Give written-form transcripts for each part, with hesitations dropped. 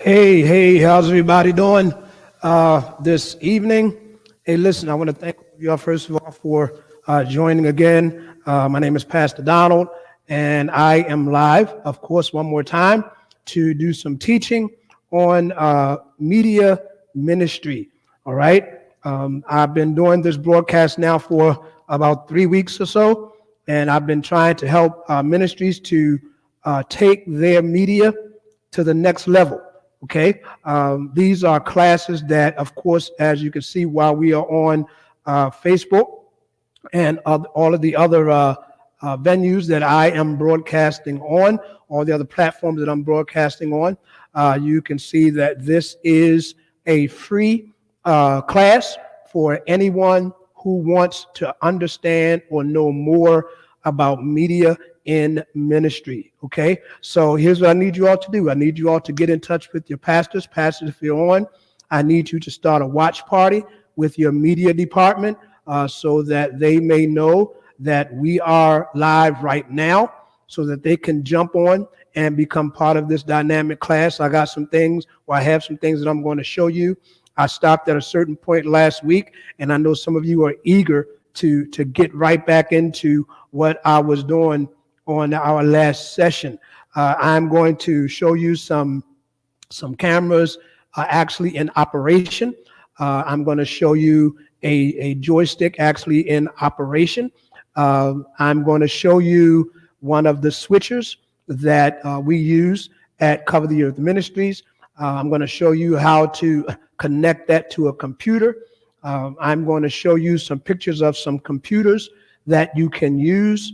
Hey, how's everybody doing this evening? Hey, listen, I want to thank you all, first of all, for joining again. My name is Pastor Donald, and I am live, of course, one more time to do some teaching on media ministry. All right. I've been doing this broadcast now for about 3 weeks or so, and I've been trying to help ministries to take their media to the next level. Okay, these are classes that, of course, as you can see, while we are on Facebook and all of the other venues that I am broadcasting on, all the other platforms that I'm broadcasting on, you can see that this is a free class for anyone who wants to understand or know more about media in ministry. Okay, so here's what I need you all to do. I need you all to get in touch with your pastors. Pastors, if you're on, I need you to start a watch party with your media department so that they may know that we are live right now, so that they can jump on and become part of this dynamic class. I got some things, or I have some things that I'm going to show you. I stopped at a certain point last week, and I know some of you are eager to get right back into what I was doing on our last session. I'm going to show you some cameras actually in operation. I'm going to show you a joystick actually in operation. I'm going to show you one of the switchers that we use at Cover the Earth Ministries. I'm going to show you how to connect that to a computer. I'm going to show you some pictures of some computers that you can use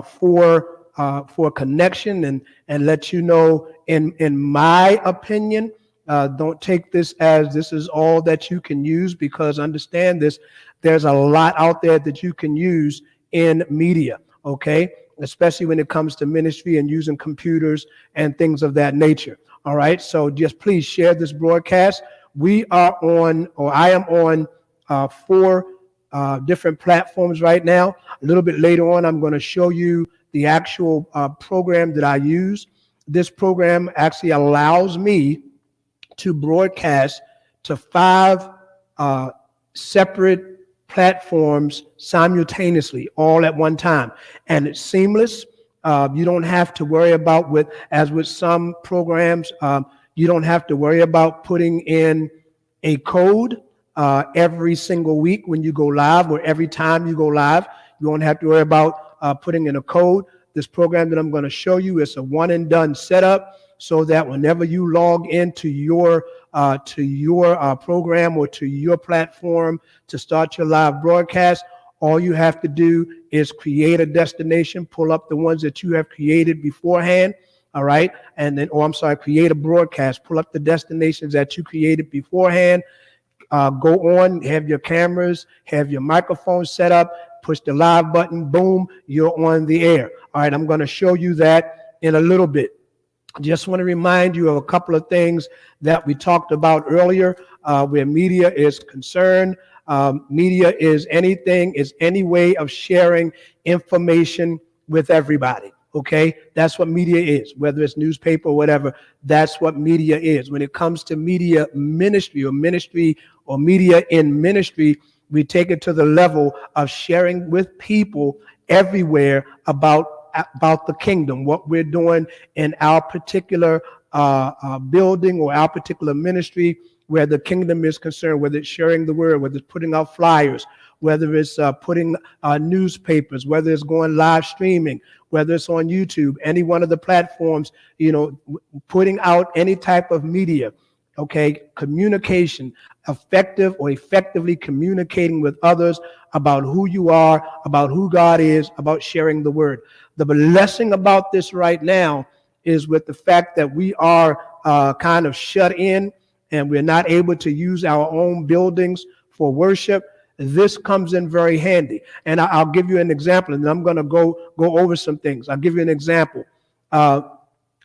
for connection, and let you know, in my opinion, don't take this as this is all that you can use, because understand this, there's a lot out there that you can use in media, okay, especially when it comes to ministry and using computers and things of that nature. All right, so just please share this broadcast. We are on, or I am on 4 different platforms right now. A little bit later on, I'm going to show you the actual program that I use. This program actually allows me to broadcast to 5 separate platforms simultaneously, all at one time, and it's seamless. You don't have to worry about, as with some programs, you don't have to worry about putting in a code every single week when you go live, or every time you go live. You won't have to worry about putting in a code. This program that I'm going to show you is a one and done setup, so that whenever you log into your program or to your platform to start your live broadcast, all you have to do is create a destination, pull up the ones that you have created beforehand. All right. And then, create a broadcast, pull up the destinations that you created beforehand. Go on, have your cameras, have your microphone set up, push the live button, boom, you're on the air. All right, I'm going to show you that in a little bit. Just want to remind you of a couple of things that we talked about earlier where media is concerned. Media is any way of sharing information with everybody. Okay, that's what media is, whether it's newspaper or whatever. That's what media is. When it comes to media ministry or media in ministry, we take it to the level of sharing with people everywhere about the kingdom, what we're doing in our particular building or our particular ministry where the kingdom is concerned, whether it's sharing the word, whether it's putting out flyers, whether it's putting newspapers, whether it's going live streaming, whether it's on YouTube, any one of the platforms, putting out any type of media. Okay, communication, effectively communicating with others about who you are, about who God is, about sharing the word. The blessing about this right now is with the fact that we are kind of shut in and we're not able to use our own buildings for worship. This comes in very handy. And I'll give you an example, and I'm going to go over some things. I'll give you an example. Uh,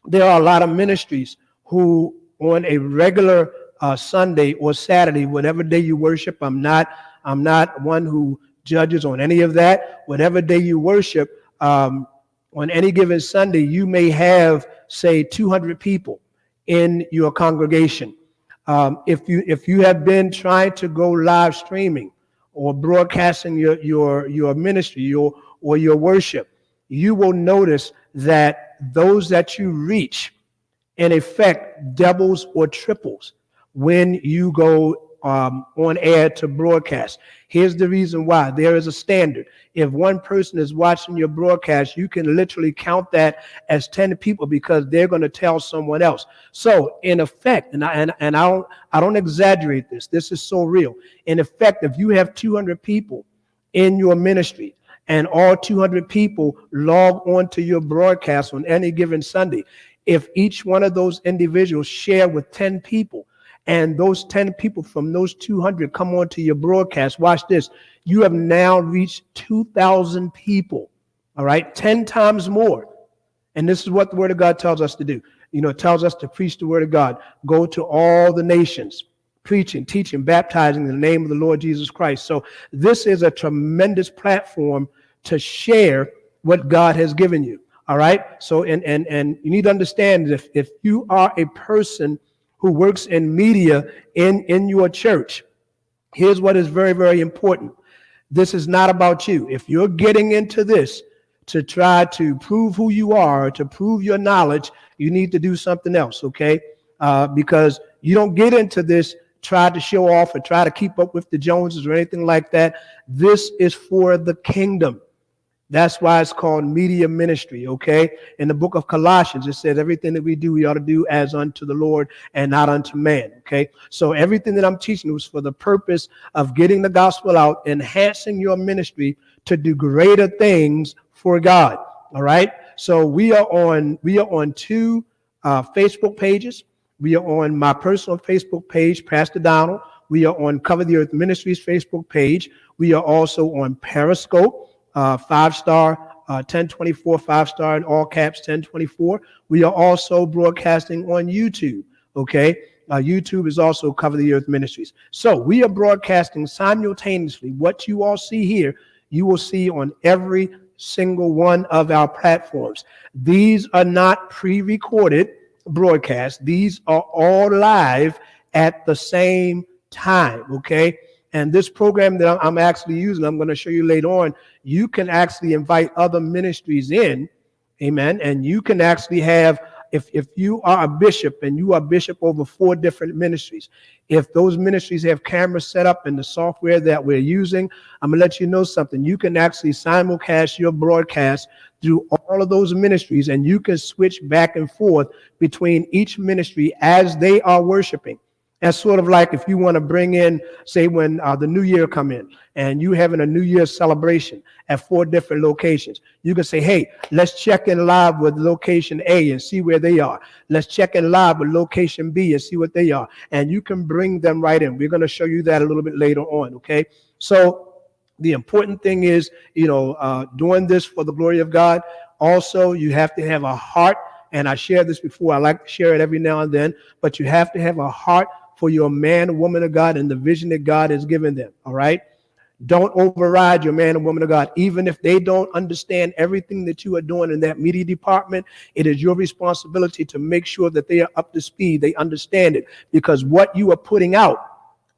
there are a lot of ministries who on a regular Sunday or Saturday, whatever day you worship, I'm not one who judges on any of that. Whatever day you worship, on any given Sunday, you may have, say, 200 people in your congregation. If you have been trying to go live streaming or broadcasting your ministry or your worship, you will notice that those that you reach, in effect, doubles or triples when you go on air to broadcast. Here's the reason why. There is a standard. If one person is watching your broadcast, you can literally count that as 10 people because they're going to tell someone else. So in effect, and I don't exaggerate this. This is so real. In effect, if you have 200 people in your ministry and all 200 people log on to your broadcast on any given Sunday, if each one of those individuals share with 10 people, and those 10 people from those 200 come onto your broadcast, watch this, you have now reached 2,000 people, all right, 10 times more. And this is what the Word of God tells us to do. You know, it tells us to preach the Word of God, go to all the nations, preaching, teaching, baptizing in the name of the Lord Jesus Christ. So this is a tremendous platform to share what God has given you, all right? So, and you need to understand if you are a person who works in media in your church, here's what is very, very important. This is not about you. If you're getting into this to try to prove who you are, to prove your knowledge, you need to do something else, okay? Because you don't get into this try to show off or try to keep up with the Joneses or anything like that. This is for the kingdom. That's why it's called media ministry, okay? In the book of Colossians, it says everything that we do, we ought to do as unto the Lord and not unto man, okay? So everything that I'm teaching was for the purpose of getting the gospel out, enhancing your ministry to do greater things for God, all right? So we are on two Facebook pages. We are on my personal Facebook page, Pastor Donald. We are on Cover the Earth Ministries Facebook page. We are also on Periscope. 5-star, 1024, 5-star in all caps, 1024. We are also broadcasting on YouTube, okay? YouTube is also Cover the Earth Ministries. So we are broadcasting simultaneously. What you all see here, you will see on every single one of our platforms. These are not pre-recorded broadcasts. These are all live at the same time, okay? And this program that I'm actually using, I'm going to show you later on, you can actually invite other ministries in, amen, and you can actually have, if you are a bishop and you are bishop over 4 different ministries, if those ministries have cameras set up in the software that we're using, I'm going to let you know something. You can actually simulcast your broadcast through all of those ministries, and you can switch back and forth between each ministry as they are worshiping. That's sort of like if you want to bring in, say, when the New Year come in and you having a New Year's celebration at 4 different locations. You can say, hey, let's check in live with location A and see where they are. Let's check in live with location B and see what they are. And you can bring them right in. We're going to show you that a little bit later on, okay? So the important thing is, doing this for the glory of God. Also, you have to have a heart, and I shared this before. I like to share it every now and then, but you have to have a heart for your man and woman of God and the vision that God has given them, all right? Don't override your man and woman of God. Even if they don't understand everything that you are doing in that media department, it is your responsibility to make sure that they are up to speed, they understand it, because what you are putting out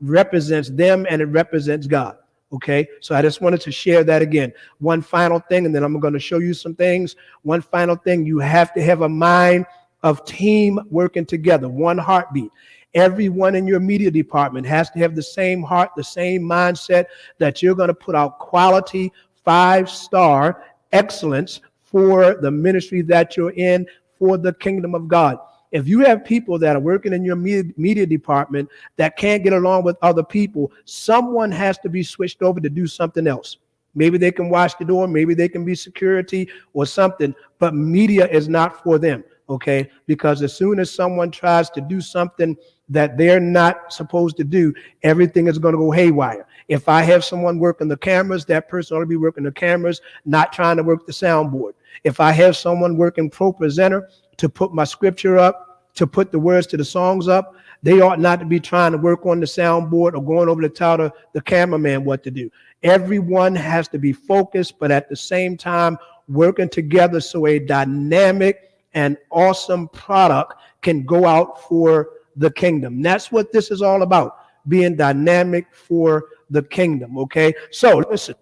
represents them and it represents God, okay? So I just wanted to share that again. One final thing, and then I'm going to show you some things. One final thing, you have to have a mind of team working together, one heartbeat. Everyone in your media department has to have the same heart, the same mindset that you're going to put out quality, 5-star excellence for the ministry that you're in, for the kingdom of God. If you have people that are working in your media department that can't get along with other people, someone has to be switched over to do something else. Maybe they can watch the door, maybe they can be security or something, but media is not for them, okay? Because as soon as someone tries to do something that they're not supposed to do, everything is going to go haywire. If I have someone working the cameras, that person ought to be working the cameras, not trying to work the soundboard. If I have someone working ProPresenter to put my scripture up, to put the words to the songs up, they ought not to be trying to work on the soundboard or going over to tell the cameraman what to do. Everyone has to be focused, but at the same time, working together so a dynamic and awesome product can go out for the kingdom. That's what this is all about, being dynamic for the kingdom, okay? So listen,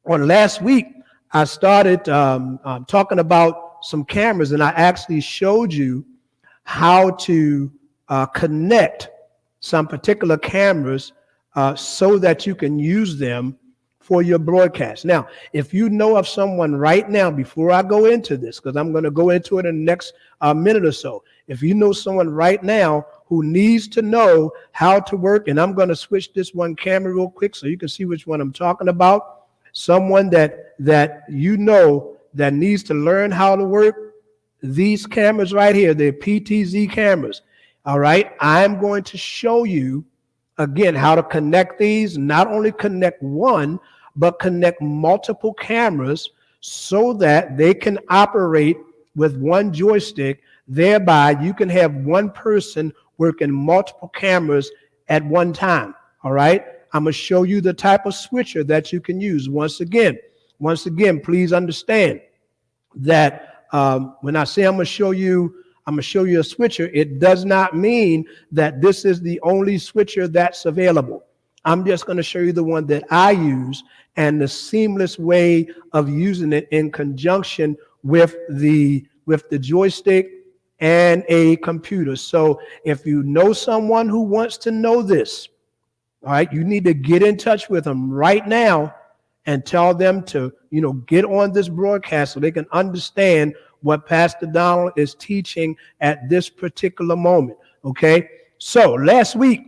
on last week, I started talking about some cameras, and I actually showed you how to connect some particular cameras so that you can use them for your broadcast. Now, if you know of someone right now, before I go into this, because I'm going to go into it in the next minute or so, if you know someone right now who needs to know how to work, and I'm going to switch this one camera real quick so you can see which one I'm talking about, someone that you know that needs to learn how to work these cameras right here, they're PTZ cameras. All right, I'm going to show you again how to connect these, not only connect one, but connect multiple cameras so that they can operate with one joystick. Thereby, you can have one person working multiple cameras at one time. All right, I'm going to show you the type of switcher that you can use. Once again, please understand that when I say I'm going to show you a switcher, it does not mean that this is the only switcher that's available. I'm just going to show you the one that I use and the seamless way of using it in conjunction with the joystick and a computer. So if you know someone who wants to know this, all right, you need to get in touch with them right now and tell them to, get on this broadcast so they can understand what Pastor Donald is teaching at this particular moment. Okay. So last week,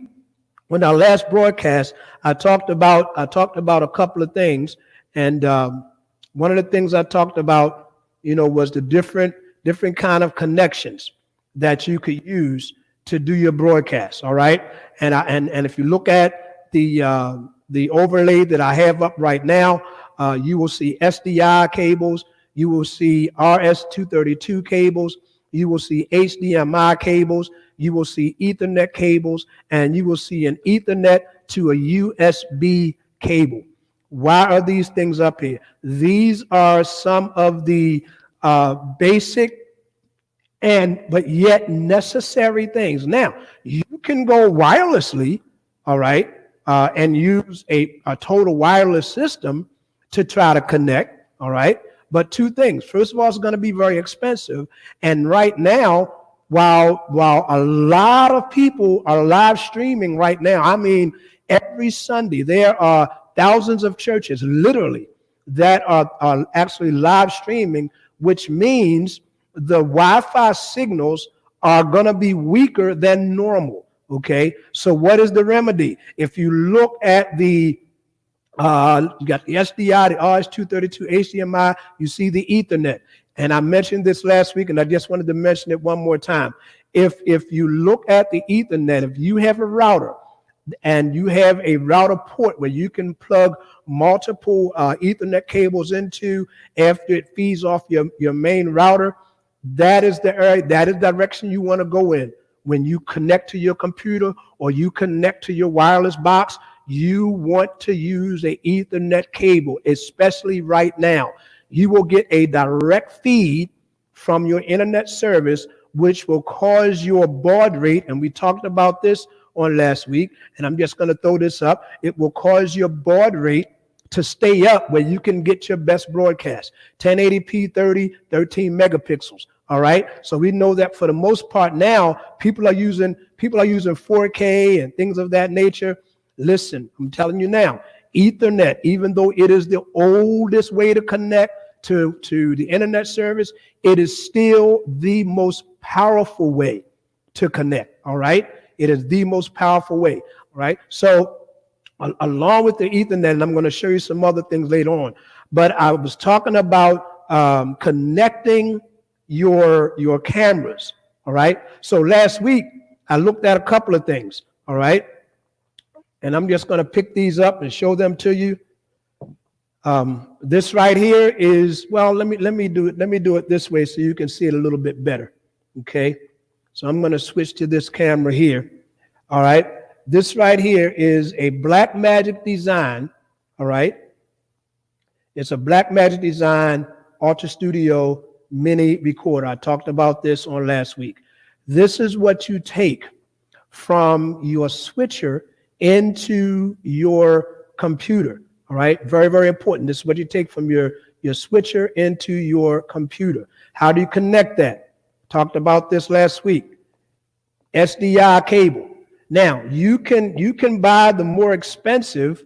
when our last broadcast, I talked about a couple of things. And one of the things I talked about, was the different kind of connections that you could use to do your broadcast. All right. And if you look at the overlay that I have up right now, you will see SDI cables, you will see RS-232 cables, you will see HDMI cables, you will see Ethernet cables, and you will see an Ethernet to a USB cable. Why are these things up here? These are some of the basic but yet necessary things. Now, you can go wirelessly, all right, and use a total wireless system to try to connect, all right? But two things. First of all, it's going to be very expensive. And right now, while a lot of people are live streaming right now, I mean, every Sunday, there are thousands of churches, literally, that are actually live streaming, which means the Wi-Fi signals are going to be weaker than normal. Okay, so what is the remedy? If you look at the you got the SDI, the RS-232, HDMI, you see the Ethernet. And I mentioned this last week, and I just wanted to mention it one more time. If you look at the Ethernet, if you have a router and you have a router port where you can plug multiple Ethernet cables into after it feeds off your main router, that is the area, that is the direction you want to go in. When you connect to your computer or you connect to your wireless box, you want to use an Ethernet cable, especially right now. You will get a direct feed from your internet service, which will cause your baud rate, and we talked about this on last week, and I'm just going to throw this up. It will cause your baud rate to stay up where you can get your best broadcast. 1080p 13 megapixels. All right. So we know that for the most part now, people are using 4K and things of that nature. Listen, I'm telling you now, Ethernet, even though it is the oldest way to connect to the internet service, it is still the most powerful way to connect. All right. It is the most powerful way. All right. So along with the Ethernet, and I'm going to show you some other things later on, but I was talking about connecting your cameras. All right. So last week I looked at a couple of things. All right. And I'm just going to pick these up and show them to you. This right here is, well, let me do it this way so you can see it a little bit better. Okay. So I'm going to switch to this camera here. All right. This right here is a Blackmagic Design. All right. It's a Blackmagic Design Ultra Studio mini recorder. I talked about this on last week. This is what you take from your switcher into your computer. All right. Very, very important. This is what you take from your switcher into your computer. How do you connect that? Talked about this last week. SDI cable. Now you can buy the more expensive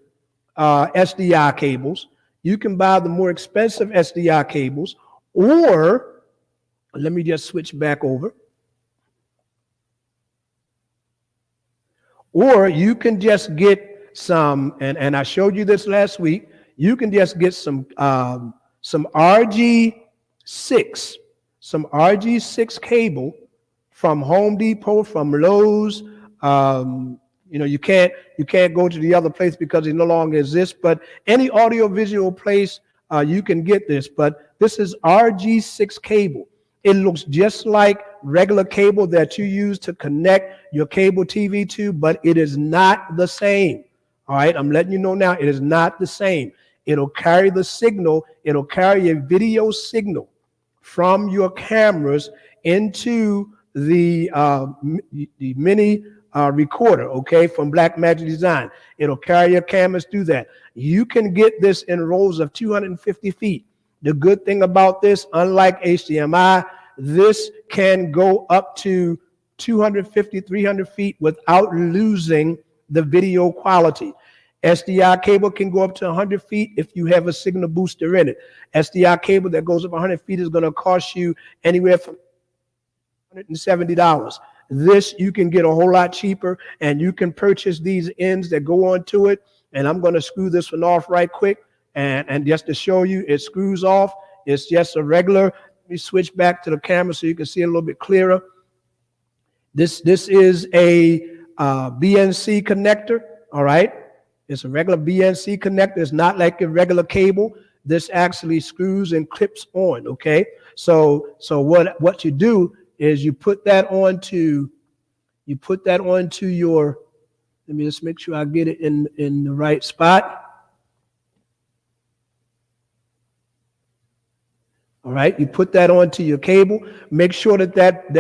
SDI cables. You can buy the more expensive SDI cables, or let me just switch back over. Or you can just get some, and I showed you this last week. You can just get some RG6. Some RG6 cable from Home Depot, from Lowe's. You can't go to the other place because it no longer exists, but any audiovisual place, you can get this. But this is RG6 cable. It looks just like regular cable that you use to connect your cable TV to, but it is not the same. All right, I'm letting you know now, it is not the same. It'll carry the signal. It'll carry a video signal from your cameras into the mini recorder, okay, from Blackmagic Design. It'll carry your cameras through that. You can get this in rolls of 250 feet. The good thing about this, unlike HDMI, this can go up to 250, 300 feet without losing the video quality. SDI cable can go up to 100 feet if you have a signal booster in it. SDI cable that goes up 100 feet is going to cost you anywhere from $170. This you can get a whole lot cheaper, and you can purchase these ends that go onto it. And I'm going to screw this one off right quick. And just to show you, it screws off. It's just a regular. Let me switch back to the camera so you can see it a little bit clearer. This is a BNC connector. All right. It's a regular BNC connector. It's not like a regular cable. This actually screws and clips on. Okay. So what you do is you put that onto your, let me just make sure I get it in the right spot. All right, you put that onto your cable. Make sure that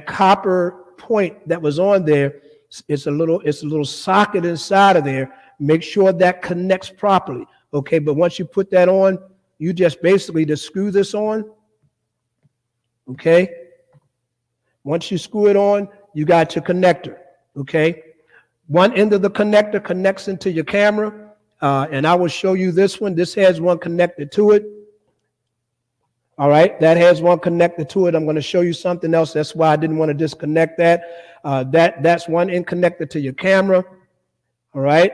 copper point that was on there, it's a little socket inside of there. Make sure that connects properly. Okay, but once you put that on, you just basically just screw this on. Okay. Once you screw it on, you got your connector. Okay. One end of the connector connects into your camera. And I will show you this one. This has one connected to it. All right. That has one connected to it. I'm going to show you something else. That's why I didn't want to disconnect that. That's one end connected to your camera. All right.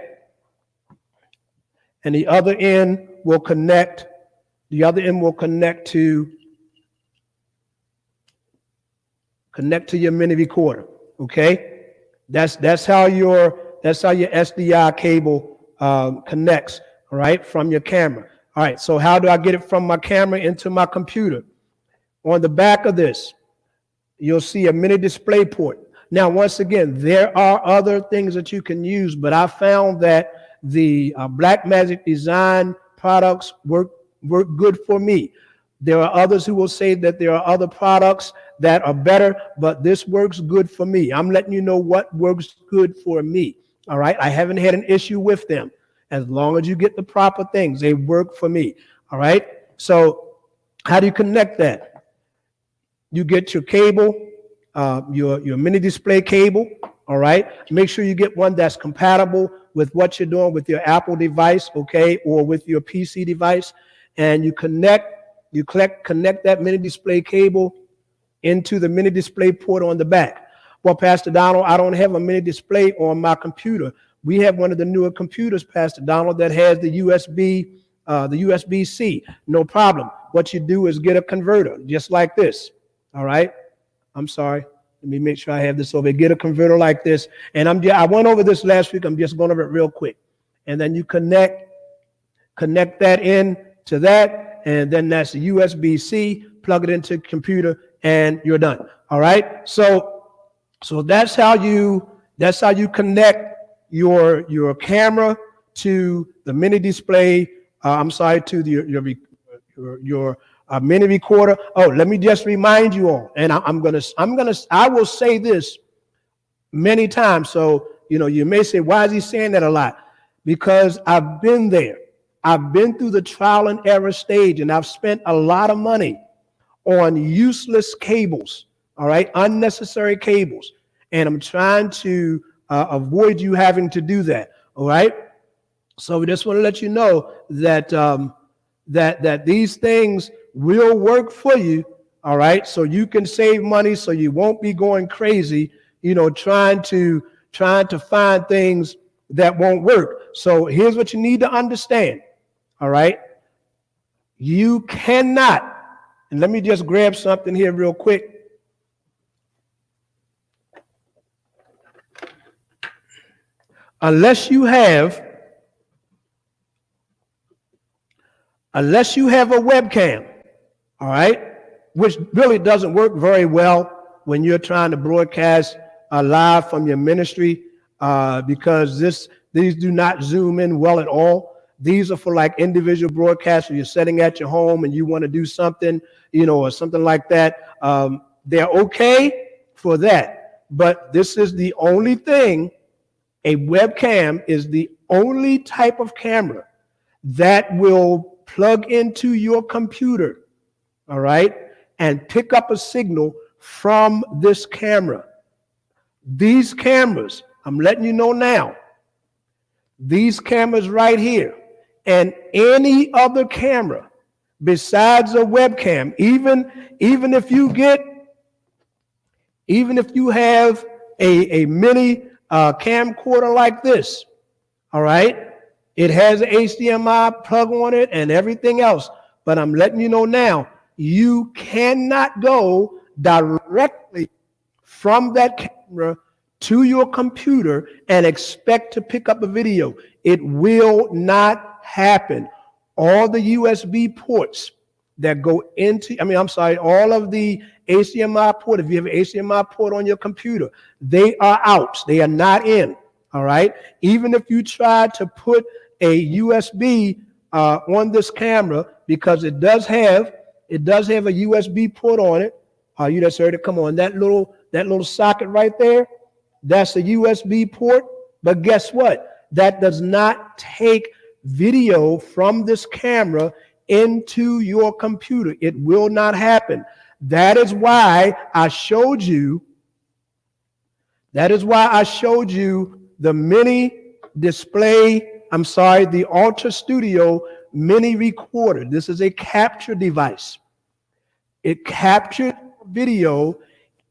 And the other end will connect. The other end will connect to your mini recorder. Okay, that's how your SDI cable connects. All right, from your camera. All right, so how do I get it from my camera into my computer? On the back of this, you'll see a mini display port. Now, once again, there are other things that you can use, but I found that the Blackmagic Design products work good for me. There are others who will say that there are other products that are better, but this works good for me. I'm letting you know what works good for me. All right. I haven't had an issue with them. As long as you get the proper things, they work for me. All right. So how do you connect that? You get your cable, your mini display cable. All right. Make sure you get one that's compatible with what you're doing with your Apple device. Okay. Or with your PC device. And you connect that mini display cable into the mini display port on the back. Well, Pastor Donald, I don't have a mini display on my computer. We have one of the newer computers, Pastor Donald, that has the USB-C. No problem. What you do is get a converter, just like this. All right. I'm sorry. Let me make sure I have this over. Get a converter like this. And I went over this last week. I'm just going over it real quick. And then you connect that in to that. And then that's the USB-C. Plug it into the computer and you're done. All right. So that's how you connect your camera to the mini display. To your mini recorder. Oh, let me just remind you all, and I will say this many times. So you may say, why is he saying that a lot? Because I've been there. I've been through the trial and error stage, and I've spent a lot of money on useless cables. All right, unnecessary cables, and I'm trying to avoid you having to do that. All right. So we just want to let you know that that these things will work for you. All right. So you can save money, so you won't be going crazy, trying to find things that won't work. So here's what you need to understand. All right. You cannot, and let me just grab something here real quick. Unless you have a webcam, all right, which really doesn't work very well when you're trying to broadcast live from your ministry, because these do not zoom in well at all. These are for like individual broadcasts where you're sitting at your home and you want to do something, or something like that. They're okay for that, but this is the only thing. A webcam is the only type of camera that will plug into your computer, all right, and pick up a signal from this camera. These cameras, I'm letting you know now, these cameras right here and any other camera besides a webcam, even if you have a mini camcorder like this, all right, it has an HDMI plug on it and everything else, but I'm letting you know now, you cannot go directly from that camera to your computer and expect to pick up a video. It will not happen. All the USB ports that go into, all of the HDMI port, if you have an HDMI port on your computer, they are out. They are not in, all right? Even if you try to put a USB on this camera, because it does have a USB port on it. You just heard it. Come on, that little socket right there, that's a USB port. But guess what? That does not take video from this camera into your computer. It will not happen. That is why I showed you the mini display. The Ultra Studio mini recorder. This is a capture device. It captures video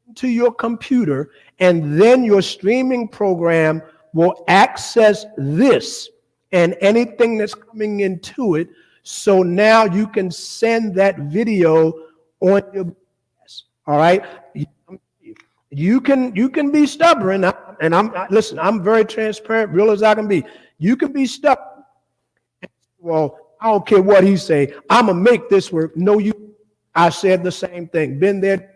into your computer, and then your streaming program will access this and anything that's coming into it. So now you can send that video on your broadcast. All right. You can be stubborn, and I'm very transparent, real as I can be. You can be stubborn. Well, I don't care what he say. I'm gonna make this work. No, I said the same thing. Been there,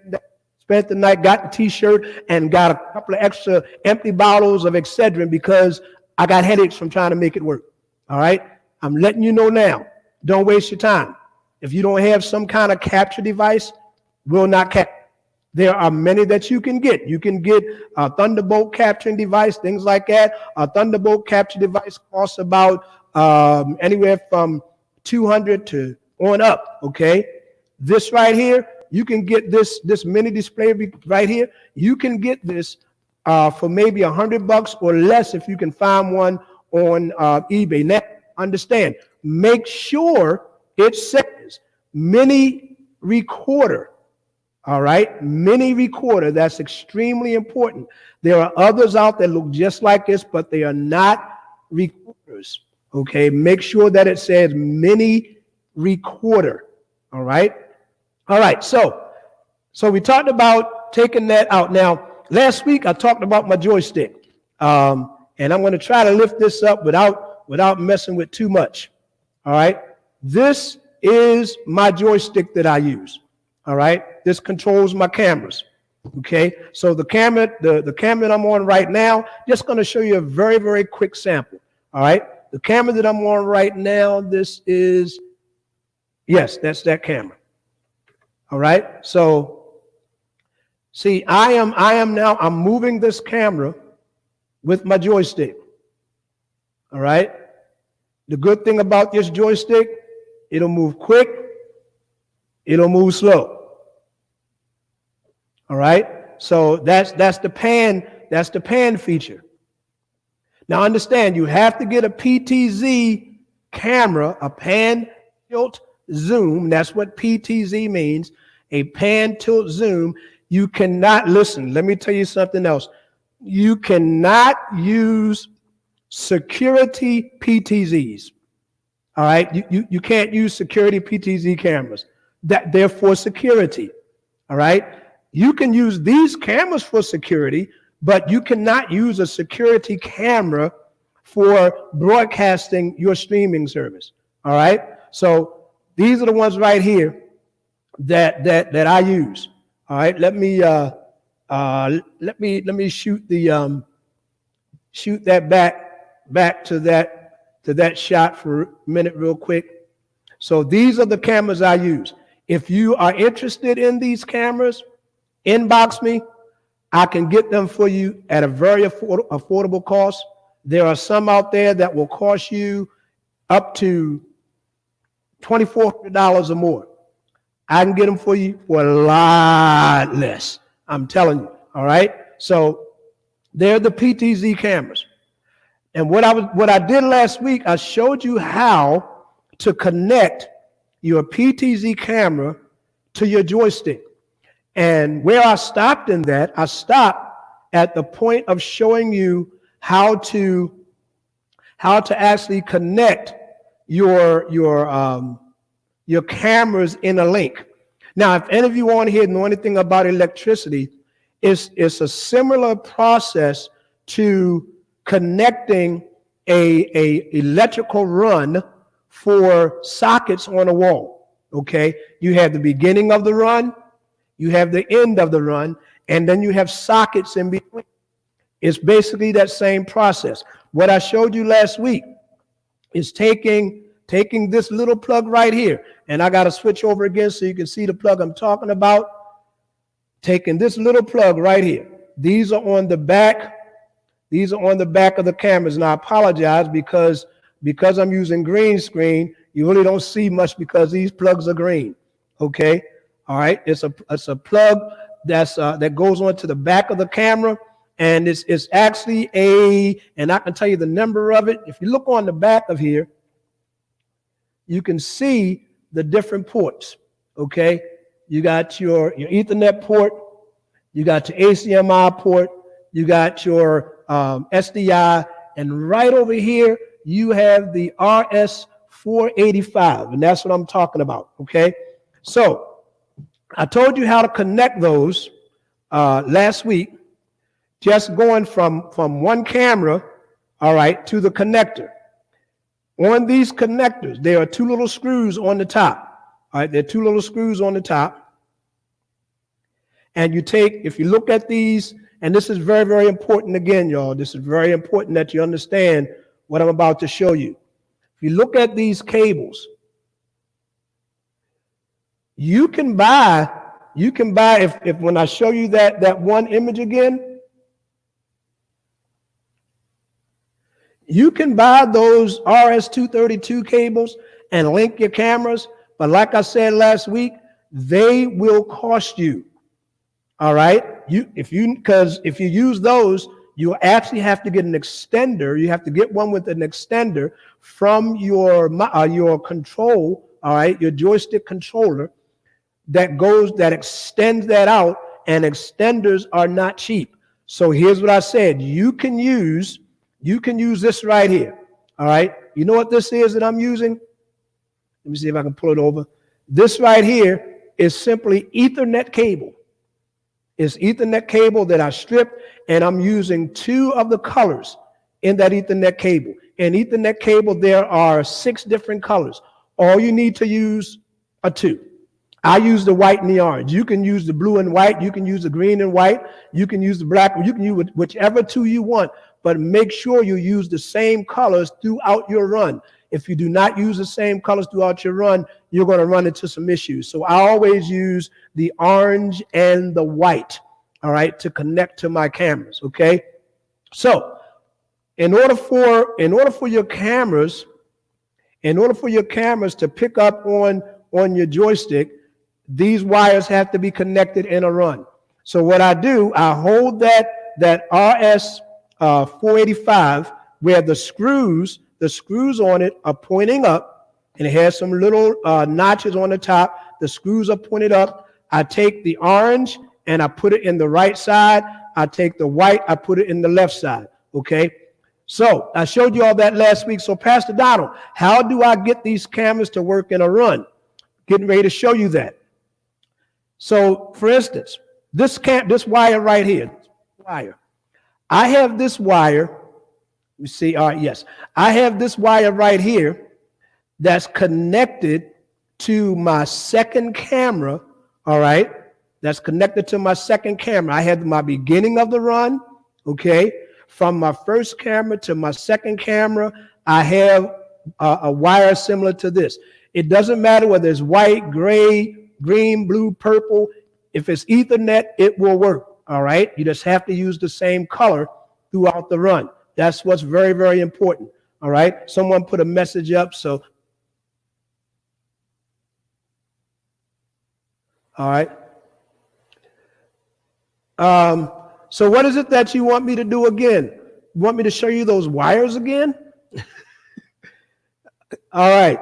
spent the night, got the T-shirt, and got a couple of extra empty bottles of Excedrin because I got headaches from trying to make it work. All right. I'm letting you know now. Don't waste your time. If you don't have some kind of capture device, will not capture. There are many that you can get. You can get a Thunderbolt capturing device, things like that. A Thunderbolt capture device costs about anywhere from $200 to on up. Okay, this right here, you can get this mini display right here. You can get this for maybe $100 or less if you can find one on eBay. Now, understand, make sure it says mini recorder. All right, mini recorder. That's extremely important. There are others out that look just like this, but they are not recorders. Okay, make sure that it says mini recorder. All right. So we talked about taking that out. Now, last week I talked about my joystick, and I'm going to try to lift this up without messing with too much. All right. This is my joystick that I use. All right. This controls my cameras. Okay. So the camera that I'm on right now, just going to show you a very, very quick sample. All right. The camera that I'm on right now, this is, yes, that's that camera. All right. So see, I'm moving this camera with my joystick. All right. The good thing about this joystick, it'll move quick, it'll move slow. All right. So that's the pan feature. Now understand, you have to get a PTZ camera, a pan tilt zoom. That's what PTZ means, a pan tilt zoom. You cannot, listen, let me tell you something else. You cannot use security PTZs. All right. You can't use security PTZ cameras. They're for security. All right. You can use these cameras for security, but you cannot use a security camera for broadcasting your streaming service. All right. So these are the ones right here that I use. All right. Let me shoot that back to that shot for a minute real quick. So these are the cameras I use. If you are interested in these cameras, inbox me. I can get them for you at a very affordable cost. There are some out there that will cost you up to $2,400 or more. I can get them for you for a lot less. I'm telling you. All right. So they're the PTZ cameras. And what I did last week, I showed you how to connect your PTZ camera to your joystick. And where I stopped in that, I stopped at the point of showing you how to actually connect your cameras in a link. Now, if any of you on here know anything about electricity, it's a similar process to connecting a electrical run for sockets on a wall. Okay, you have the beginning of the run, you have the end of the run, and then you have sockets in between. It's basically that same process. What I showed you last week is taking this little plug right here, and I got to switch over again so you can see the plug I'm talking about. Taking this little plug right here. These are on the back. These are on the back of the cameras. And I apologize because I'm using green screen, you really don't see much because these plugs are green. Okay. All right. It's a plug that goes onto the back of the camera, and it's actually and I can tell you the number of it. If you look on the back of here, you can see the different ports. Okay. You got your Ethernet port, you got your HDMI port, you got your SDI, and right over here you have the RS485, and that's what I'm talking about. Okay, so I told you how to connect those last week, just going from one camera, all right, to the connector. On these connectors, there are two little screws on the top. All right, there are two little screws on the top. And if you look at these, and this is very, very important again, y'all, this is very important that you understand what I'm about to show you. If you look at these cables, you can buy, if when I show you that one image again, you can buy those RS-232 cables and link your cameras, but like I said last week, they will cost you. All right, because if you use those, you actually have to get an extender. You have to get one with an extender from your control. All right, your joystick controller. that extends that out, and extenders are not cheap. So here's what I said. You can use this right here. All right. You know what this is that I'm using? Let me see if I can pull it over. This right here is simply Ethernet cable. It's Ethernet cable that I stripped, and I'm using 2 of the colors in that Ethernet cable. In Ethernet cable, there are 6 different colors. All you need to use are 2. I use the white and the orange. You can use the blue and white. You can use the green and white. You can use the black. You can use whichever 2 you want, but make sure you use the same colors throughout your run. If you do not use the same colors throughout your run, you're going to run into some issues. So I always use the orange and the white, all right, to connect to my cameras, okay? So in order for your cameras to pick up on your joystick, these wires have to be connected in a run. So what I do, I hold that RS 485 where the screws on it are pointing up, and it has some little notches on the top. The screws are pointed up. I take the orange and I put it in the right side. I take the white, I put it in the left side, okay? So I showed you all that last week. So Pastor Donald, how do I get these cameras to work in a run? Getting ready to show you that. So for instance, this wire right here, I have this wire. You see, all right, yes. I have this wire right here that's connected to my second camera, all right? That's connected to my second camera. I had my beginning of the run, okay? From my first camera to my second camera, I have a wire similar to this. It doesn't matter whether it's white, gray, green, blue, purple. If it's Ethernet, it will work, all right? You just have to use the same color throughout the run. That's what's very, very important, all right? Someone put a message up, so. All right. So what is it that you want me to do again? You want me to show you those wires again? All right.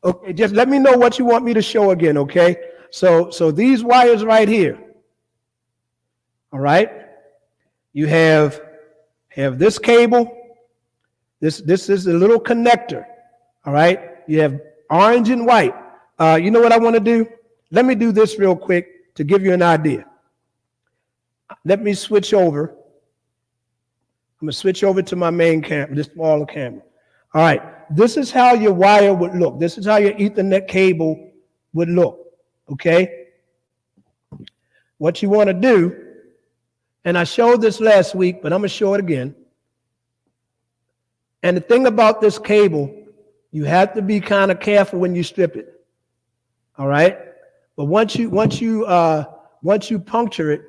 Okay, just let me know what you want me to show again, okay? So these wires right here, all right? You have this cable. This is a little connector, all right? You have orange and white. You know what I want to do? Let me do this real quick to give you an idea. Let me switch over. I'm going to switch over to my main camera, this smaller camera. All right, this is how your wire would look. This is how your Ethernet cable would look, okay? What you want to do, and I showed this last week, but I'm going to show it again. And the thing about this cable, you have to be kind of careful when you strip it, all right? But once you puncture it,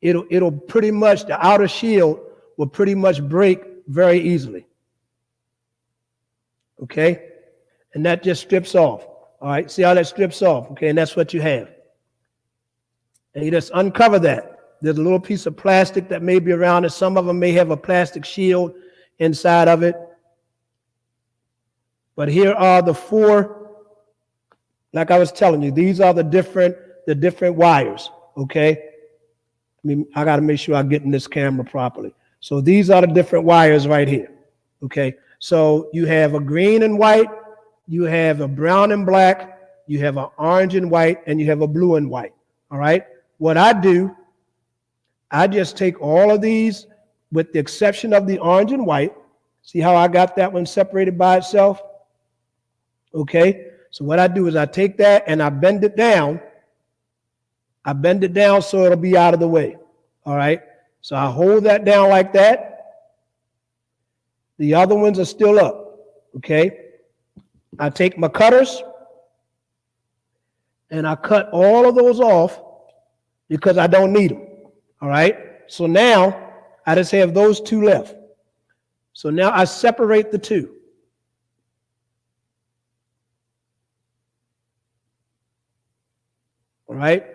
it'll pretty much, the outer shield will pretty much break very easily. Okay? And that just strips off. All right? See how that strips off? Okay, and that's what you have. And you just uncover that. There's a little piece of plastic that may be around it. Some of them may have a plastic shield inside of it. But here are the 4, like I was telling you, these are the different wires. Okay? I got to make sure I'm getting this camera properly. So these are the different wires right here. Okay? So you have a green and white, you have a brown and black, you have an orange and white, and you have a blue and white. All right? What I do, I just take all of these with the exception of the orange and white. See how I got that one separated by itself? Okay? So what I do is I take that and I bend it down. I bend it down so it'll be out of the way. All right? So I hold that down like that. The other ones are still up. Okay? I take my cutters and I cut all of those off because I don't need them. All right? So now I just have those 2 left. So now I separate the 2. All right?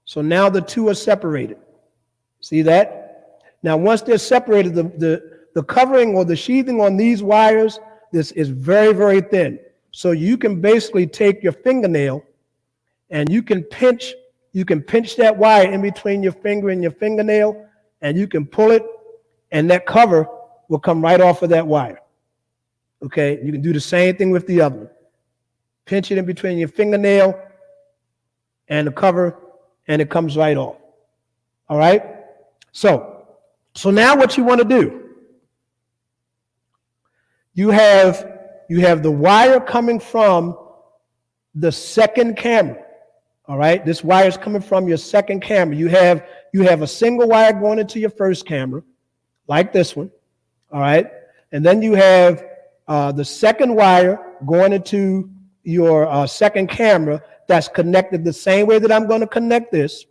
So now the 2 are separated. See that? Now once they're separated, the covering or the sheathing on these wires, this is very, very thin. So you can basically take your fingernail and you can pinch that wire in between your finger and your fingernail, and you can pull it, and that cover will come right off of that wire. Okay, you can do the same thing with the other one. Pinch it in between your fingernail and the cover, and it comes right off. All right? So now what you want to do, you have the wire coming from the second camera. All right? This wire is coming from your second camera. You have a single wire going into your first camera, like this one. All right? And then you have the second wire going into your second camera that's connected the same way that I'm going to connect this.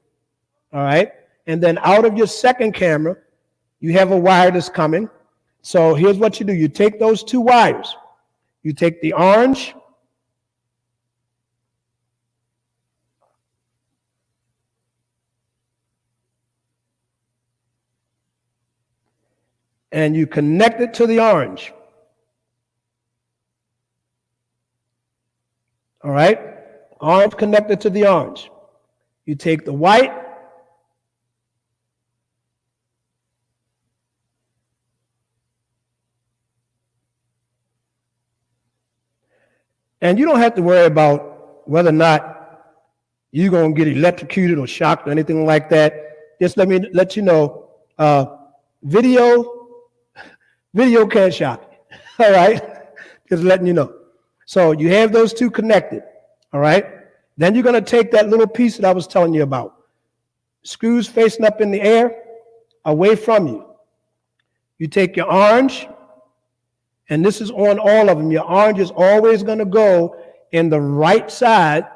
All right? And then out of your second camera, you have a wire that's coming. So here's what you do. You take those two wires. You take the orange, and you connect it to the orange. All right? Orange connected to the orange. You take the white, and you don't have to worry about whether or not you're going to get electrocuted or shocked or anything like that. Just let you know, video can't shock you. All right? Just letting you know. So you have those two connected. All right? Then you're going to take that little piece that I was telling you about. Screws facing up in the air, away from you. You take your orange, and this is on all of them. Your orange is always going to go in the right side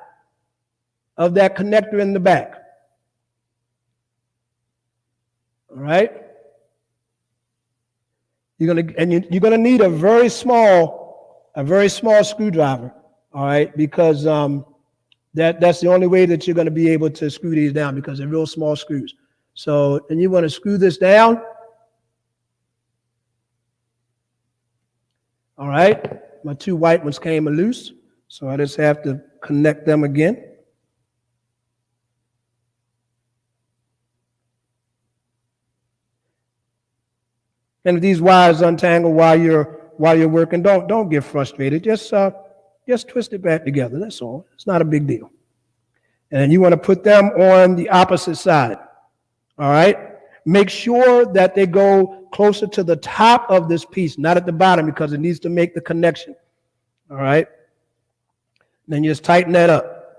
of that connector in the back. All right? You're gonna need a very small screwdriver. All right, because that's the only way that you're going to be able to screw these down, because they're real small screws. So, and you want to screw this down. All right, my two white ones came loose, so I just have to connect them again. And if these wires untangle while you're working, don't get frustrated. Just twist it back together. That's all. It's not a big deal. And you want to put them on the opposite side. All right. Make sure that they go closer to the top of this piece, not at the bottom, because it needs to make the connection. All right. Then you just tighten that up.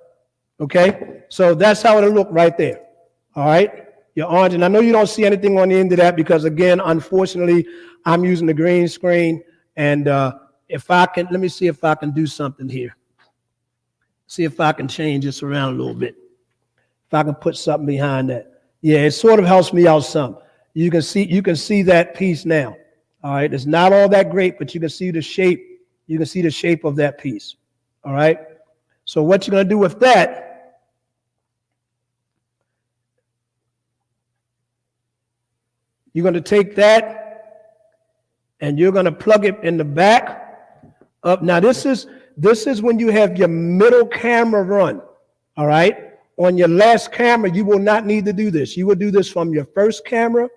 Okay. So that's how it'll look right there. All right. Your orange, and I know you don't see anything on the end of that because, again, unfortunately, I'm using the green screen. And if I can, let me see if I can do something here. See if I can change this around a little bit. If I can put something behind that. Yeah, it sort of helps me out some. You can see that piece now. All right, it's not all that great, but you can see the shape. You can see the shape of that piece. All right. So what you're going to do with that? You're going to take that and you're going to plug it in the back up. Now, this is when you have your middle camera run. All right. On your last camera, you will not need to do this. You will do this from your first camera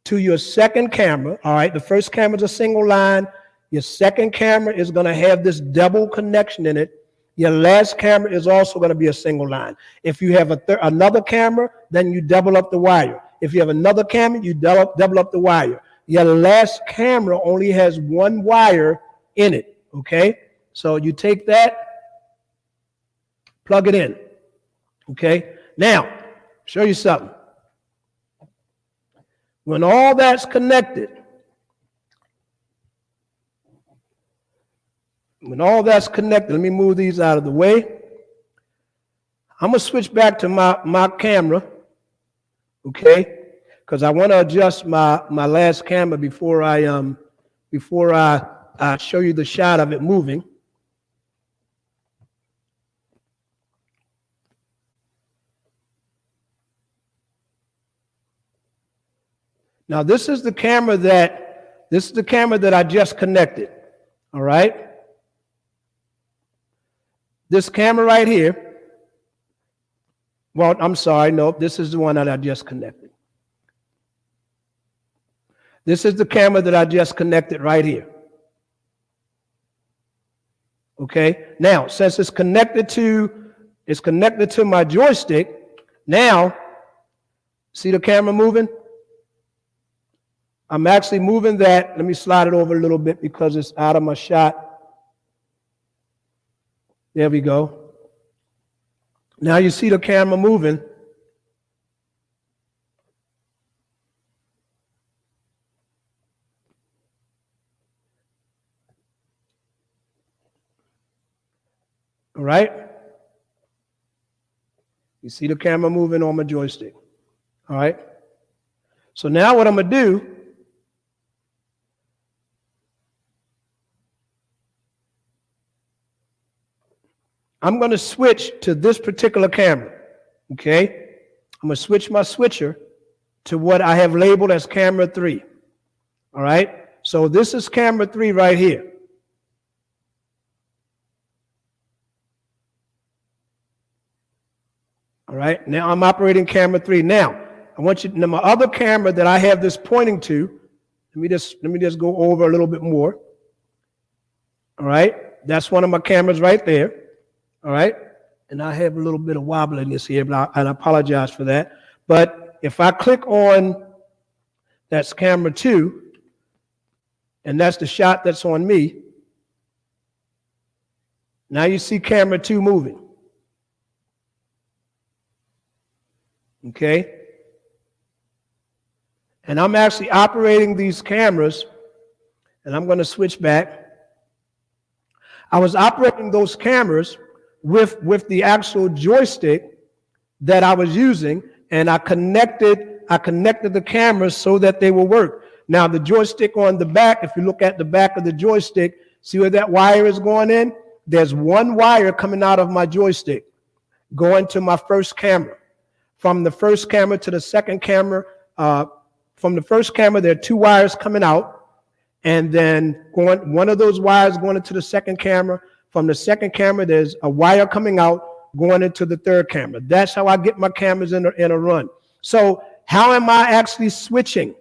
to your second camera. All right. The first camera is a single line. Your second camera is going to have this double connection in it. Your last camera is also going to be a single line. If you have another camera, then you double up the wire. If you have another camera, you double up the wire. Your last camera only has one wire in it, okay? So you take that, plug it in, okay? Now, show you something. When all that's connected, let me move these out of the way. I'm going to switch back to my camera. Okay, because I want to adjust my last camera before I show you the shot of it moving. Now this is the camera that I just connected. All right. this camera right here, well, I'm sorry, no, this is the one that I just connected. This is the camera that I just connected right here. Okay, now since it's connected to my joystick, now see the camera moving? I'm actually moving that. Let me slide it over a little bit because it's out of my shot. There we go. Now you see the camera moving. All right? You see the camera moving on my joystick. All right? So now what I'm going to do, I'm going to switch to this particular camera. Okay? I'm going to switch my switcher to what I have labeled as camera 3. All right? So this is camera 3 right here. All right, now I'm operating camera 3. Now, I want you to know my other camera that I have this pointing to. Let me just go over a little bit more. All right, that's one of my cameras right there. All right, and I have a little bit of wobbliness here, but I apologize for that. But if I click on that's camera 2, and that's the shot that's on me, now you see camera 2 moving. Okay? And I'm actually operating these cameras, and I'm going to switch back. I was operating those cameras with the actual joystick that I was using, and I connected the cameras so that they will work. Now, the joystick on the back, if you look at the back of the joystick, see where that wire is going in? There's one wire coming out of my joystick going to my first camera. From the first camera to the second camera, from the first camera, there are 2 wires coming out, and then one of those wires going into the second camera. From the second camera, there's a wire coming out going into the third camera. That's how I get my cameras in a run. So how am I actually switching?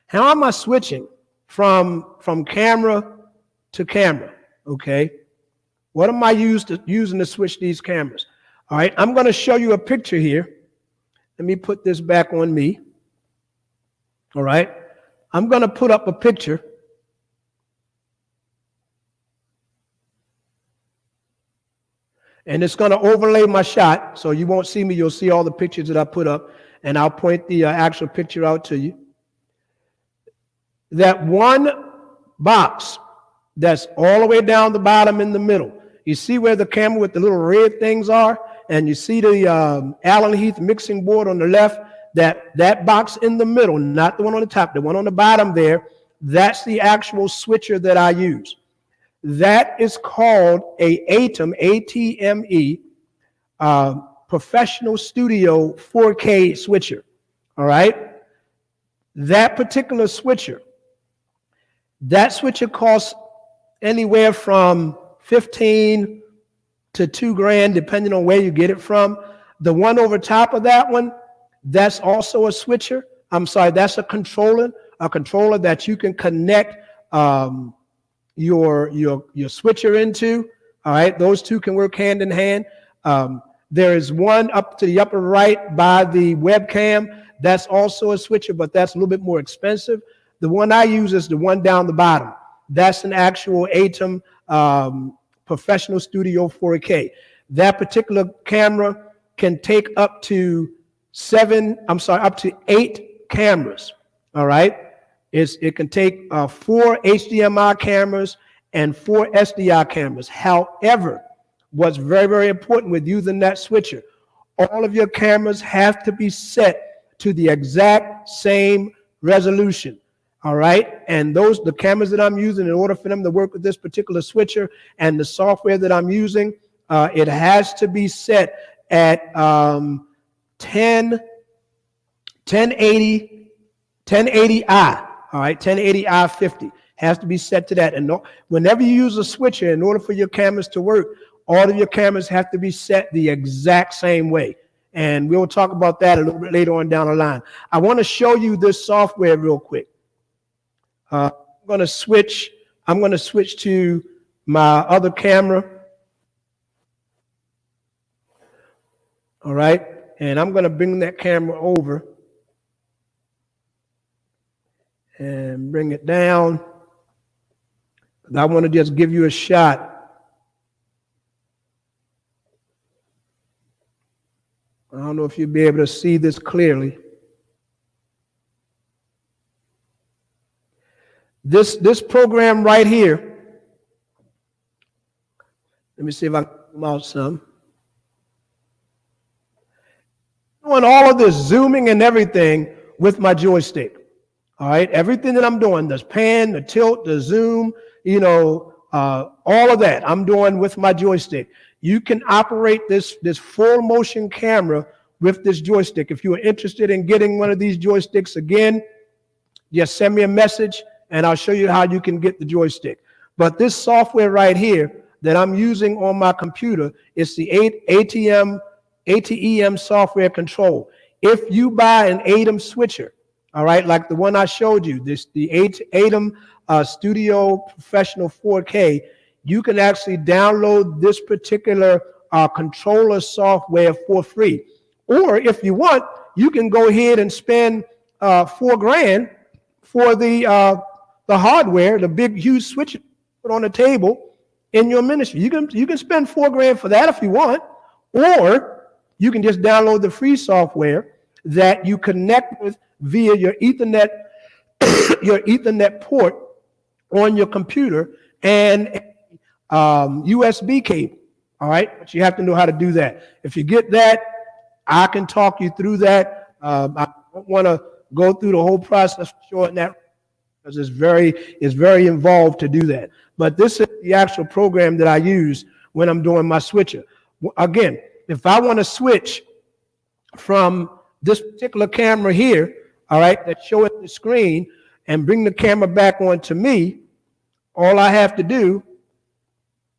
How am I switching from camera to camera? Okay, what am I using to switch these cameras? All right, I'm going to show you a picture here. Let me put this back on me. All right, I'm going to put up a picture. And it's going to overlay my shot, so you won't see me. You'll see all the pictures that I put up, and I'll point the actual picture out to you. That one box that's all the way down the bottom in the middle. You see where the camera with the little red things are? And you see the Allen Heath mixing board on the left, that box in the middle, not the one on the top, the one on the bottom there, that's the actual switcher that I use. That is called a ATEM, A-T-M-E, Professional Studio 4K switcher, all right? That particular switcher, that switcher costs anywhere from $15 to $2,000, depending on where you get it from. The one over top of that one, that's also a switcher. I'm sorry, that's a controller that you can connect your switcher into. All right, those two can work hand in hand. There is one up to the upper right by the webcam. That's also a switcher, but that's a little bit more expensive. The one I use is the one down the bottom. That's an actual ATEM Professional Studio 4K. That particular camera can take up to 8 cameras. All right, it can take 4 HDMI cameras and 4 SDI cameras. However, what's very, very important with using that switcher, all of your cameras have to be set to the exact same resolution. All right, and the cameras that I'm using, in order for them to work with this particular switcher and the software that I'm using, it has to be set at 1080i. All right, 1080i 50 has to be set to that. And whenever you use a switcher, in order for your cameras to work, all of your cameras have to be set the exact same way. And we'll talk about that a little bit later on down the line. I want to show you this software real quick. I'm going to switch to my other camera. All right. And I'm going to bring that camera over and bring it down. I want to just give you a shot. I don't know if you'll be able to see this clearly. This program right here, let me see if I can zoom out some. Doing all of this zooming and everything with my joystick. All right, everything that I'm doing, the pan, the tilt, the zoom, all of that I'm doing with my joystick. You can operate this full motion camera with this joystick. If you are interested in getting one of these joysticks, again, just send me a message and I'll show you how you can get the joystick. But this software right here that I'm using on my computer is the ATEM software control. If you buy an ATEM switcher, all right, like the one I showed you, the ATEM Studio Professional 4K, you can actually download this particular controller software for free. Or if you want, you can go ahead and spend $4,000 for the hardware, the big huge switch put on the table in your ministry. You can spend $4,000 for that if you want, or you can just download the free software that you connect with via your Ethernet port on your computer and USB cable. All right, but you have to know how to do that. If you get that, I can talk you through that. I don't want to go through the whole process short that because it's very involved to do that. But this is the actual program that I use when I'm doing my switcher. Again, if I want to switch from this particular camera here, all right, that's showing the screen, and bring the camera back onto me, all I have to do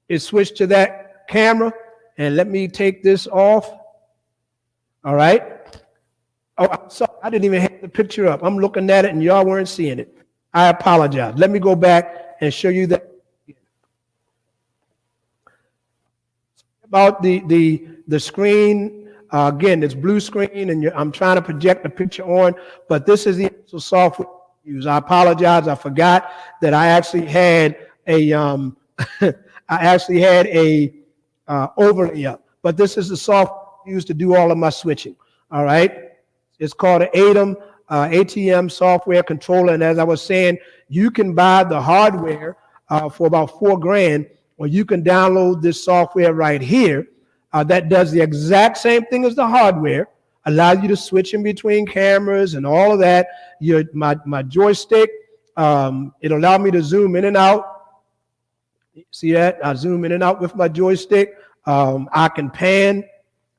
is switch to that camera, and let me take this off. All right. Oh, I'm sorry. I didn't even have the picture up. I'm looking at it and y'all weren't seeing it. I apologize. Let me go back and show you that. About the screen, again, it's blue screen, and I'm trying to project the picture on, but this is the actual software I use. I apologize. I forgot that I actually had a overlay up, but this is the software used to do all of my switching. All right, it's called an ATEM software controller, and as I was saying, you can buy the hardware for about $4,000, or you can download this software right here that does the exact same thing as the hardware, allows you to switch in between cameras and all of that. My joystick, it'll allow me to zoom in and out. See that? I zoom in and out with my joystick. I can pan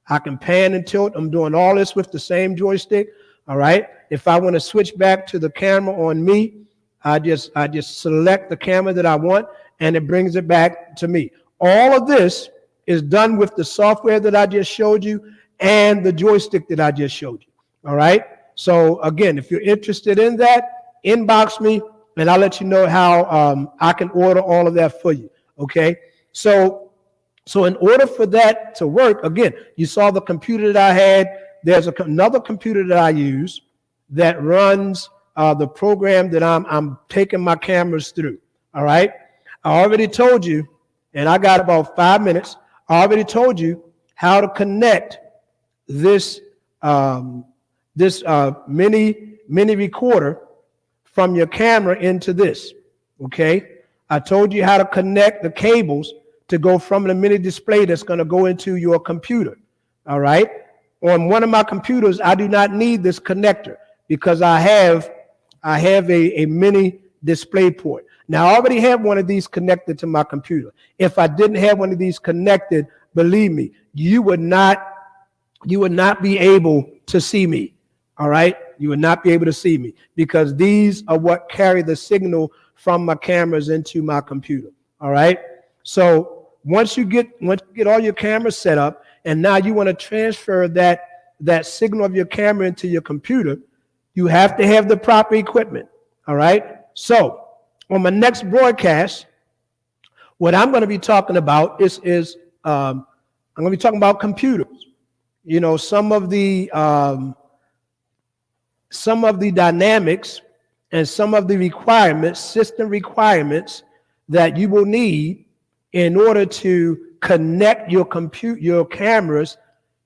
and tilt. I'm doing all this with the same joystick. All right. If I want to switch back to the camera on me, I just select the camera that I want, and it brings it back to me. All of this is done with the software that I just showed you and the joystick that I just showed you. All right. So again, if you're interested in that, inbox me, and I'll let you know how I can order all of that for you. Okay. So in order for that to work, again, you saw the computer that I had. There's another computer that I use that runs the program that I'm taking my cameras through. All right. I already told you, and I got about 5 minutes. I already told you how to connect this mini recorder from your camera into this. Okay. I told you how to connect the cables to go from the mini display that's going to go into your computer. All right. On one of my computers, I do not need this connector because I have a mini display port. Now, I already have one of these connected to my computer. If I didn't have one of these connected, believe me, you would not be able to see me. All right. You would not be able to see me because these are what carry the signal from my cameras into my computer. All right. So once you get all your cameras set up, and now you want to transfer that signal of your camera into your computer, you have to have the proper equipment. All right. So on my next broadcast, what I'm going to be talking about is I'm going to be talking about computers. You know, some of the dynamics and some of the requirements, system requirements that you will need in order to connect your cameras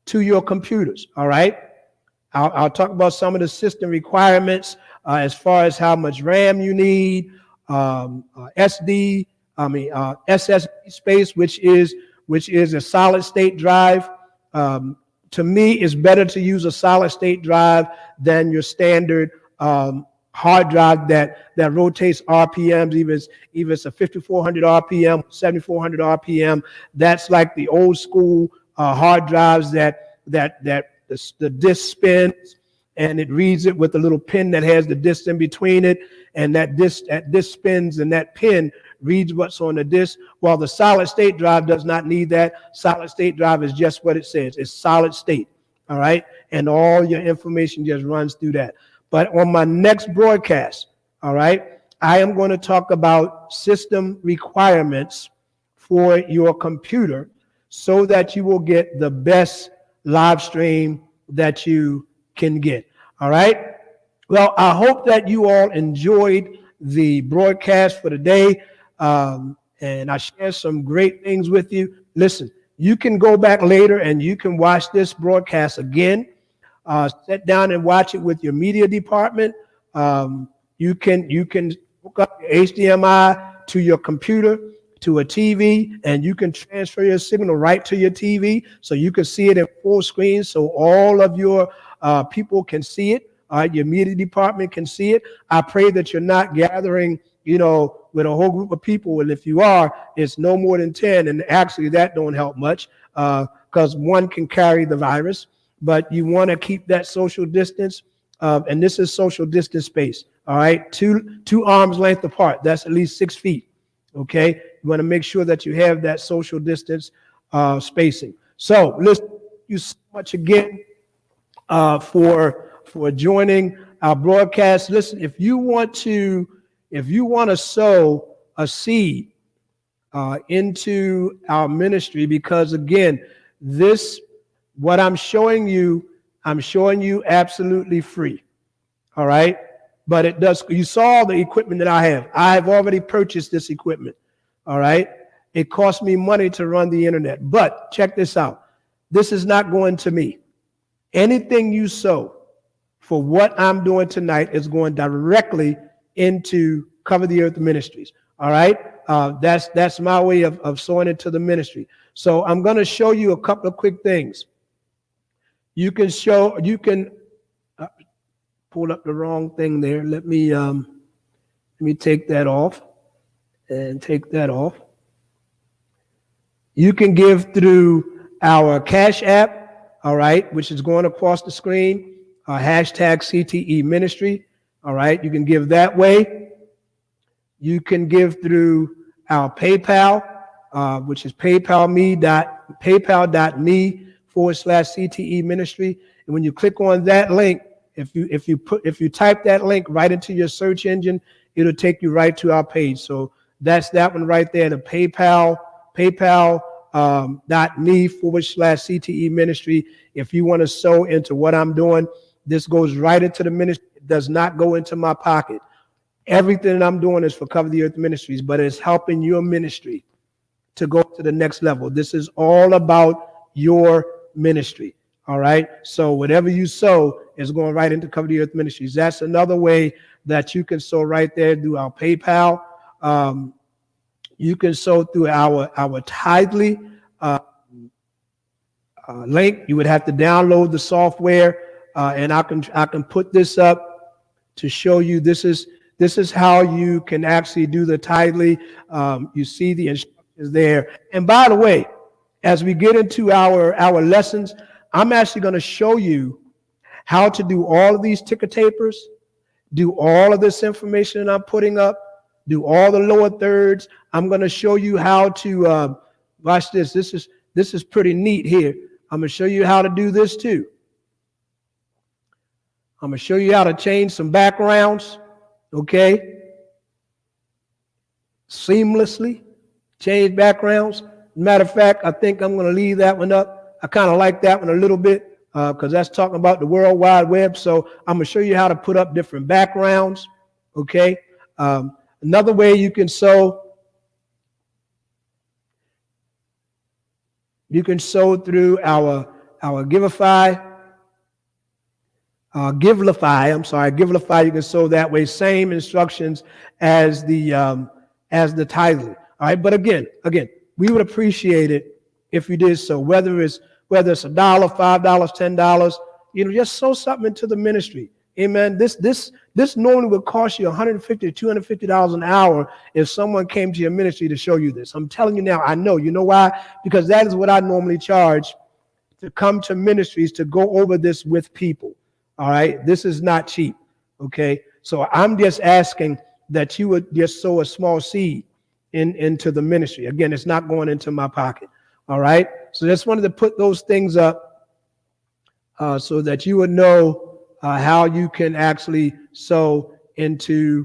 to your computers. All right. I'll talk about some of the system requirements as far as how much RAM you need, SSD space, which is a solid state drive. To me, it's better to use a solid state drive than your standard hard drive that rotates RPMs, even it's a 5,400 RPM, 7,400 RPM. That's like the old school hard drives that the disk spins and it reads it with a little pin that has the disk in between it, and that disk spins and that pin reads what's on the disk. While the solid state drive does not need that. Solid state drive is just what it says. It's solid state. All right. And all your information just runs through that. But on my next broadcast, all right, I am going to talk about system requirements for your computer so that you will get the best live stream that you can get. All right. Well, I hope that you all enjoyed the broadcast for today. And I shared some great things with you. Listen, you can go back later and you can watch this broadcast again. Sit down and watch it with your media department. You can hook up your HDMI to your computer, to a TV, and you can transfer your signal right to your TV so you can see it in full screen so all of your people can see it. Your media department can see it. I pray that you're not gathering, with a whole group of people. And if you are, it's no more than 10. And actually that don't help much because one can carry the virus. But you want to keep that social distance. And this is social distance space. All right. Two arms length apart. That's at least 6 feet. Okay. You want to make sure that you have that social distance spacing. So listen, thank you so much again for joining our broadcast. Listen, if you want to sow a seed into our ministry, because again, what I'm showing you absolutely free. All right. But it does, you saw the equipment that I have. I've already purchased this equipment. All right. It cost me money to run the internet, but check this out. This is not going to me. Anything you sow for what I'm doing tonight is going directly into Cover the Earth Ministries. All right. That's my way of sowing into the ministry. So I'm going to show you a couple of quick things. You can pull up the wrong thing there. Let me take that off and take that off. You can give through our Cash App, all right, which is going across the screen, hashtag CTE Ministry, all right. You can give that way. You can give through our PayPal, which is paypal.me/CTE Ministry. And when you click on that link, if you type that link right into your search engine, it'll take you right to our page. So that's that one right there, the paypal.me/CTE Ministry. If you want to sow into what I'm doing, this goes right into the ministry. It does not go into my pocket. Everything I'm doing is for Cover the Earth Ministries, but it's helping your ministry to go to the next level. This is all about your ministry. All right. So whatever you sow is going right into Cover the Earth Ministries. That's another way that you can sow right there through our PayPal. You can sow through our Tithely link. You would have to download the software, and I can put this up to show you. This is how you can actually do the Tithely. You see the instructions there. And by the way, as we get into our lessons, I'm actually going to show you how to do all of these ticker tapers, do all of this information that I'm putting up, do all the lower thirds. I'm going to show you how to Watch this. This is pretty neat here. I'm going to show you how to do this too. I'm going to show you how to change some backgrounds, okay? Seamlessly change backgrounds. Matter of fact, I think I'm going to leave that one up. I kind of like that one a little bit because that's talking about the World Wide Web. So I'm going to show you how to put up different backgrounds, okay? Another way you can sow, through our Givelify. Givelify, you can sow that way. Same instructions as the tithing. All right, but again, we would appreciate it if you did so. Whether it's $1, $5, $10, just sow something into the ministry. Amen. This normally would cost you $150 to $250 an hour if someone came to your ministry to show you this. I'm telling you now, I know. You know why? Because that is what I normally charge to come to ministries to go over this with people. All right. This is not cheap. Okay. So I'm just asking that you would just sow a small seed into the ministry. Again, it's not going into my pocket. All right. So just wanted to put those things up so that you would know how you can actually sow into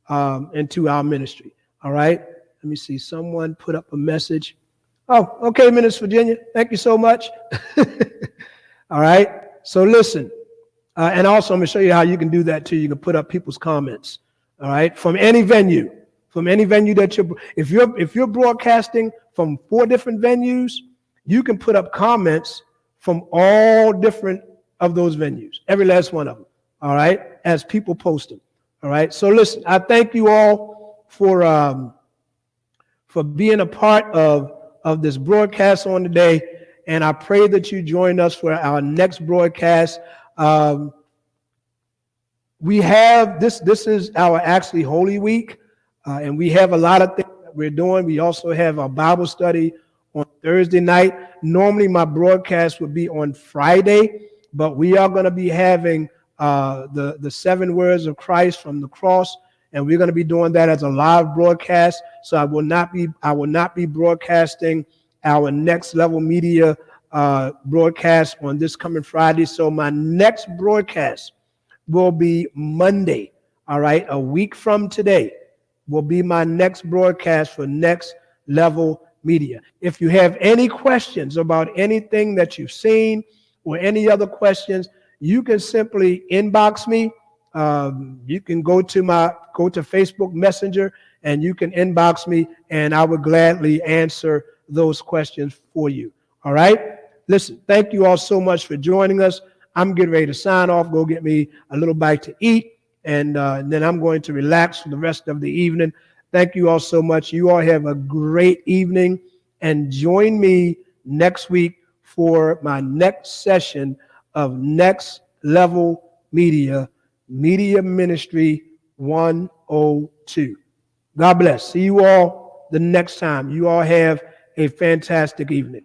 our ministry. All right. Let me see. Someone put up a message. Oh, okay, Minister Virginia. Thank you so much. All right. So listen. And also, I'm going to show you how you can do that too. You can put up people's comments. All right. From any venue that if you're broadcasting from 4 different venues, you can put up comments from all different of those venues, every last one of them. All right. As people post them. All right. So listen, I thank you all for being a part of this broadcast on today. And I pray that you join us for our next broadcast. We have this is our actually Holy Week, and we have a lot of things that we're doing. We also have a Bible study on Thursday night. Normally my broadcast would be on Friday, but we are going to be having the 7 words of Christ from the cross, and we're going to be doing that as a live broadcast. So I will not be broadcasting our Next Level Media broadcast on this coming Friday. So my next broadcast will be Monday. All right, a week from today will be my next broadcast for Next Level Media. If you have any questions about anything that you've seen or any other questions, you can simply inbox me. You can go to Facebook Messenger and you can inbox me, and I would gladly answer those questions for you. All right. Listen, thank you all so much for joining us. I'm getting ready to sign off, go get me a little bite to eat, and then I'm going to relax for the rest of the evening. Thank you all so much. You all have a great evening, and join me next week for my next session of Next Level Media Ministry 102. God bless. See you all the next time. You all have a fantastic evening.